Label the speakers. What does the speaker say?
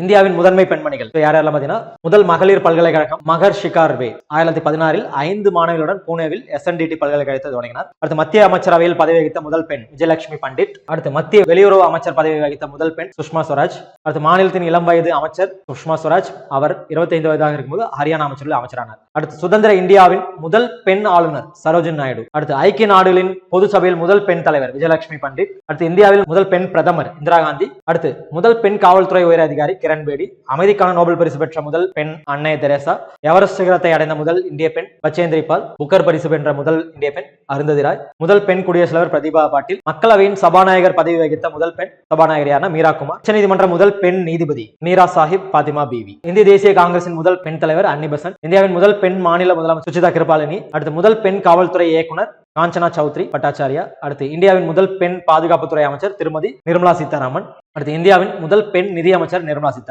Speaker 1: இந்தியாவின் முதன்மை பெண்மணிகள் யாரெல்லாம் பாத்தீங்கன்னா, முதல் மகளிர் பல்கலைக்கழகம் மகர் ஷிகார் வே 1916 5 மாணவிகளுடன் புனேவில் SNDT பல்கலைக்கழகத்தை தொடங்கினார். அடுத்து மத்திய அமைச்சரவையில் பதவி வகித்த முதல் பெண் விஜயலட்சுமி பண்டிட். அடுத்து மத்திய வெளியுறவு அமைச்சர் பதவி வகித்த முதல் பெண் சுஷ்மா ஸ்வராஜ். அடுத்து மாநிலத்தின் இளம் வயது அமைச்சர் சுஷ்மா ஸ்வராஜ், அவர் 25 வயதாக இருக்கும்போது ஹரியானா அமைச்சரில் அமைச்சரானார். அடுத்து சுதந்திர இந்தியாவின் முதல் பெண் ஆளுநர் சரோஜினி நாயுடு. அடுத்து ஐக்கிய நாடுகளின் பொது சபையில் முதல் பெண் தலைவர் விஜயலட்சுமி பண்டிட். அடுத்து இந்தியாவில் முதல் பெண் பிரதமர் இந்திரா காந்தி. அடுத்து முதல் பெண் காவல்துறை உயர் அதிகாரி கிரண் பேடி. அமைதிக்கான நோபல் பரிசு பெற்ற முதல் பெண் அன்னை தெரேசா. எவரெஸ்ட் சிகரத்தை அடைந்த முதல் இந்திய பெண் பச்சேந்திரி பால். புக்கர் பரிசு பெற்ற முதல் இந்திய பெண் அருந்ததி ராய். முதல் பெண் குடியரசுத் தலைவர் பிரதிபா பாட்டீல். மக்களவையின் சபாநாயகர் பதவி வகித்த முதல் பெண் சபாநாயகர் யாருன்னா மீரா குமார். உச்சநீதிமன்ற முதல் பெண் நீதிபதி மீரா சாஹிப் பாத்திமா பிவி. இந்திய தேசிய காங்கிரசின் முதல் பெண் தலைவர் அன்னி பெசன்ட். இந்தியாவின் முதல் பெண் மாநில முதலமைச்சர் சுஜிதா கிருபாலினி. அடுத்து முதல் பெண் காவல்துறை இயக்குனர் காஞ்சனா சௌத்ரி பட்டாச்சாரியா. அடுத்து இந்தியாவின் முதல் பெண் பாதுகாப்புத்துறை அமைச்சர் திருமதி நிர்மலா சீதாராமன். அடுத்து இந்தியாவின் முதல் பெண் நிதி அமைச்சர் நிர்மலா சீதாராமன்.